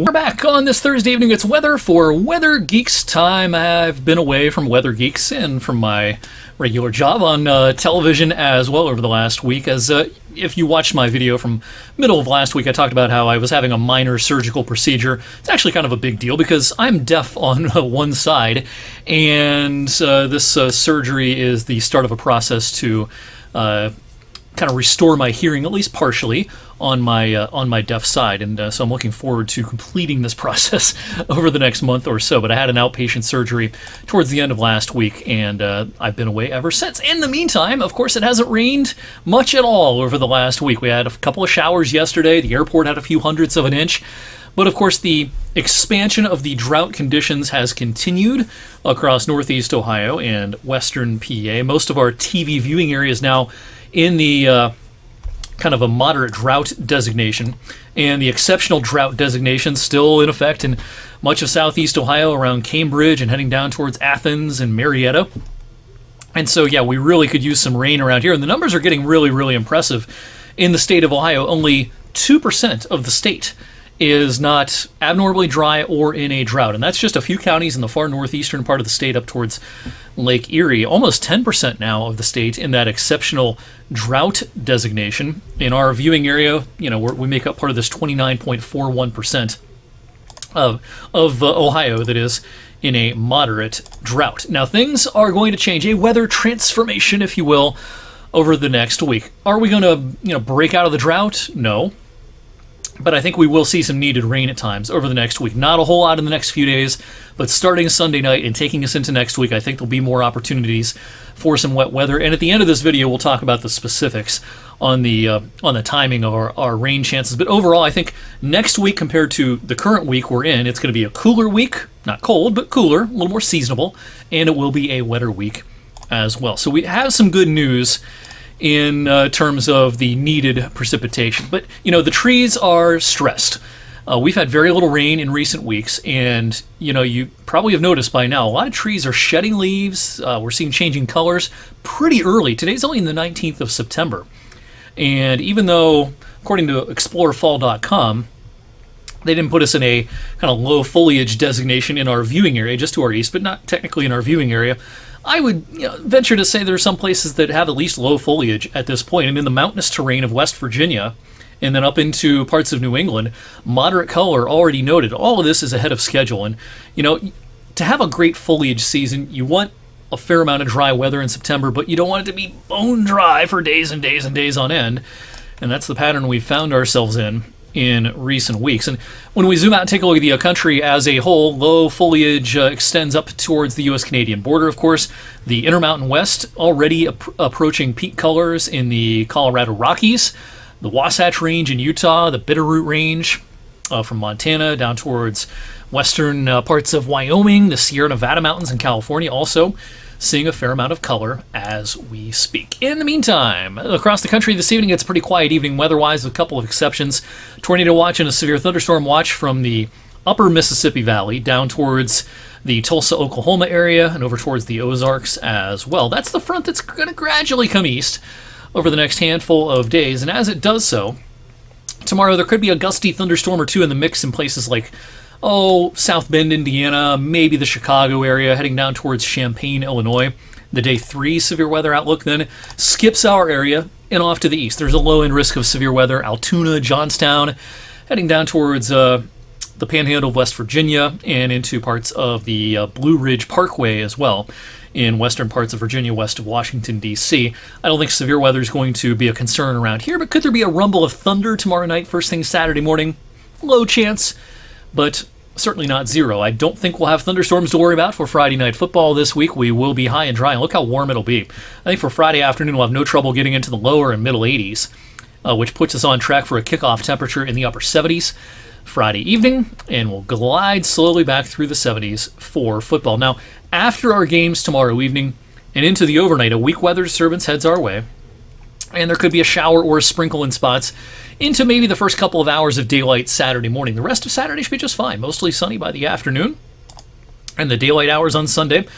We're back on this Thursday evening. It's weather for Weather Geeks time. I've been away from Weather Geeks and from my regular job on television as well over the last week. As if you watched my video from middle of last week, I talked about how I was having a minor surgical procedure. It's actually kind of a big deal because I'm deaf on one side, and this surgery is the start of a process to kind of restore my hearing, at least partially, on my deaf side, and so I'm looking forward to completing this process over the next month or so. But I had an outpatient surgery towards the end of last week, and I've been away ever since. In the meantime, of course, it hasn't rained much at all over the last week. We had a couple of showers yesterday. The airport had a few hundredths of an inch. But of course, the expansion of the drought conditions has continued across northeast Ohio and western PA. Most of our TV viewing areas now in the kind of a moderate drought designation, and the exceptional drought designation still in effect in much of southeast Ohio around Cambridge and heading down towards Athens and Marietta. And so, yeah, we really could use some rain around here, and the numbers are getting really, really impressive. In the state of Ohio, only 2% of the state is not abnormally dry or in a drought, and that's just a few counties in the far northeastern part of the state up towards Lake Erie. Almost 10% now of the state in that exceptional drought designation. In our viewing area, we make up part of this 29.41% of Ohio that is in a moderate drought. Now, things are going to change, a weather transformation, if you will, over the next week. Are we going to break out of the drought? No. But I think we will see some needed rain at times over the next week. Not a whole lot in the next few days, but starting Sunday night and taking us into next week, I think there'll be more opportunities for some wet weather. And at the end of this video, we'll talk about the specifics on the timing of our rain chances. But overall, I think next week compared to the current week we're in, it's going to be a cooler week. Not cold, but cooler, a little more seasonable. And it will be a wetter week as well. So we have some good news in terms of the needed precipitation. But, the trees are stressed. We've had very little rain in recent weeks, and, you probably have noticed by now, a lot of trees are shedding leaves. We're seeing changing colors pretty early. Today's only the 19th of September. And even though, according to explorefall.com, they didn't put us in a kind of low foliage designation in our viewing area, just to our east, but not technically in our viewing area, I would venture to say there are some places that have at least low foliage at this point. And in the mountainous terrain of West Virginia and then up into parts of New England, moderate color already noted. All of this is ahead of schedule. And, to have a great foliage season, you want a fair amount of dry weather in September, but you don't want it to be bone dry for days and days and days on end. And that's the pattern we've found ourselves in recent weeks. And when we zoom out and take a look at the country as a whole, low foliage extends up towards the U.S.-Canadian border, of course. The Intermountain West already approaching peak colors in the Colorado Rockies, the Wasatch Range in Utah, the Bitterroot Range from Montana down towards western parts of Wyoming, the Sierra Nevada Mountains in California also seeing a fair amount of color as we speak. In the meantime, across the country this evening, it's a pretty quiet evening weather-wise with a couple of exceptions. Tornado watch and a severe thunderstorm watch from the upper Mississippi Valley down towards the Tulsa, Oklahoma area and over towards the Ozarks as well. That's the front that's going to gradually come east over the next handful of days. And as it does so, tomorrow there could be a gusty thunderstorm or two in the mix in places like South Bend, Indiana, maybe the Chicago area, heading down towards Champaign, Illinois. The day 3 severe weather outlook then skips our area and off to the east. There's a low-end risk of severe weather, Altoona, Johnstown, heading down towards the Panhandle of West Virginia and into parts of the Blue Ridge Parkway as well in western parts of Virginia, west of Washington, D.C. I don't think severe weather is going to be a concern around here, but could there be a rumble of thunder tomorrow night, first thing Saturday morning? Low chance, but certainly not zero. I don't think we'll have thunderstorms to worry about for Friday Night Football this week. We will be high and dry, and look how warm it'll be. I think for Friday afternoon, we'll have no trouble getting into the lower and middle 80s, which puts us on track for a kickoff temperature in the upper 70s Friday evening, and we'll glide slowly back through the 70s for football. Now, after our games tomorrow evening and into the overnight, a weak weather disturbance heads our way, and there could be a shower or a sprinkle in spots into maybe the first couple of hours of daylight Saturday morning. The rest of Saturday should be just fine, mostly sunny by the afternoon, and the daylight hours on Sunday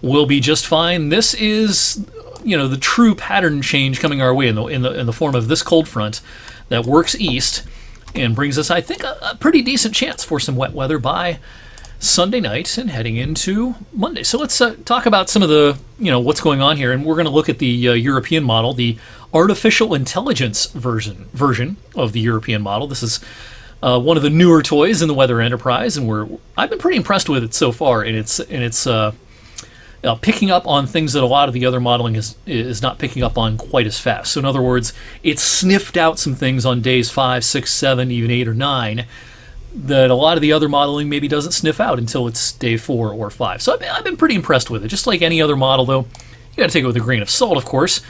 will be just fine. This is, the true pattern change coming our way in the form of this cold front that works east and brings us, I think, a pretty decent chance for some wet weather by Sunday night and heading into Monday. So let's talk about some of the, what's going on here, and we're going to look at the European model, the artificial intelligence version of the European model. This is one of the newer toys in the Weather Enterprise, and I've been pretty impressed with it so far. And it's picking up on things that a lot of the other modeling is not picking up on quite as fast. So in other words, it's sniffed out some things on days 5, 6, 7, even 8 or 9 that a lot of the other modeling maybe doesn't sniff out until it's day 4 or 5. So I've been pretty impressed with it. Just like any other model, though, you got to take it with a grain of salt, of course,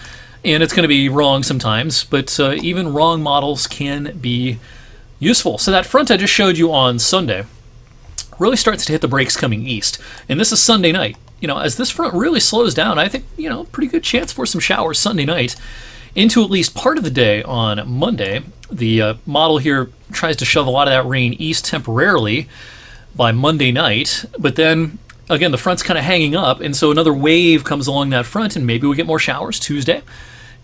and it's going to be wrong sometimes. But even wrong models can be useful. So that front I just showed you on Sunday really starts to hit the brakes coming east, and this is Sunday night. As this front really slows down, I think pretty good chance for some showers Sunday night into at least part of the day on Monday. The model here tries to shove a lot of that rain east temporarily by Monday night, but then again the front's kind of hanging up, and so another wave comes along that front, and maybe we get more showers Tuesday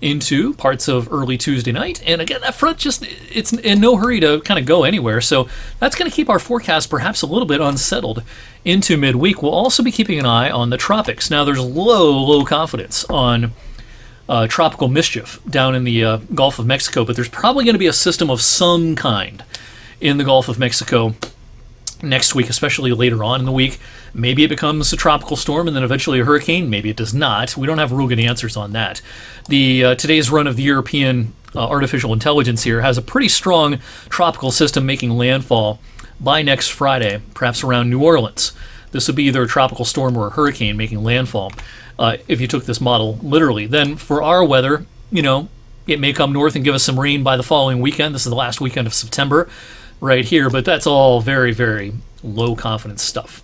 into parts of early Tuesday night. And again, that front it's in no hurry to kind of go anywhere, so that's going to keep our forecast perhaps a little bit unsettled into midweek. We'll also be keeping an eye on the tropics. Now there's low confidence on tropical mischief down in the Gulf of Mexico, but there's probably going to be a system of some kind in the Gulf of Mexico next week, especially later on in the week. Maybe it becomes a tropical storm and then eventually a hurricane. Maybe it does not. We don't have real good answers on that. Today's run of the European artificial intelligence here has a pretty strong tropical system making landfall by next Friday, perhaps around New Orleans. This would be either a tropical storm or a hurricane making landfall. If you took this model literally. Then for our weather, it may come north and give us some rain by the following weekend. This is the last weekend of September right here, but that's all very, very low confidence stuff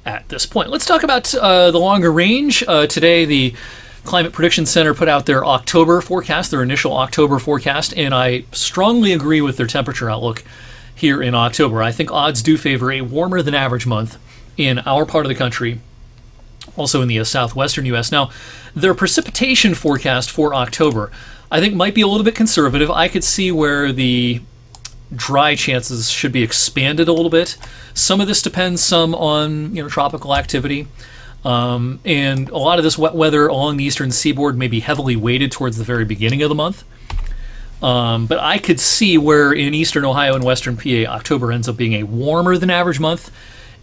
at this point. Let's talk about the longer range. Today, the Climate Prediction Center put out their October forecast, their initial October forecast, and I strongly agree with their temperature outlook here in October. I think odds do favor a warmer than average month in our part of the country, also in the southwestern U.S. Now, their precipitation forecast for October, I think, might be a little bit conservative. I could see where the dry chances should be expanded a little bit. Some of this depends some on tropical activity, and a lot of this wet weather along the eastern seaboard may be heavily weighted towards the very beginning of the month. But I could see where in eastern Ohio and western PA, October ends up being a warmer than average month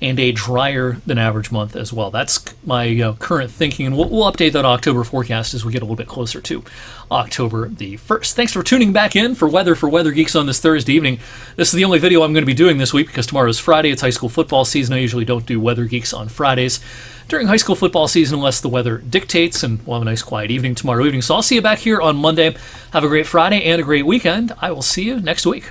and a drier than average month as well. That's my current thinking, and we'll update that October forecast as we get a little bit closer to October the 1st. Thanks for tuning back in for Weather Geeks on this Thursday evening. This is the only video I'm going to be doing this week because tomorrow is Friday. It's high school football season. I usually don't do Weather Geeks on Fridays during high school football season unless the weather dictates, and we'll have a nice quiet evening tomorrow evening. So I'll see you back here on Monday. Have a great Friday and a great weekend. I will see you next week.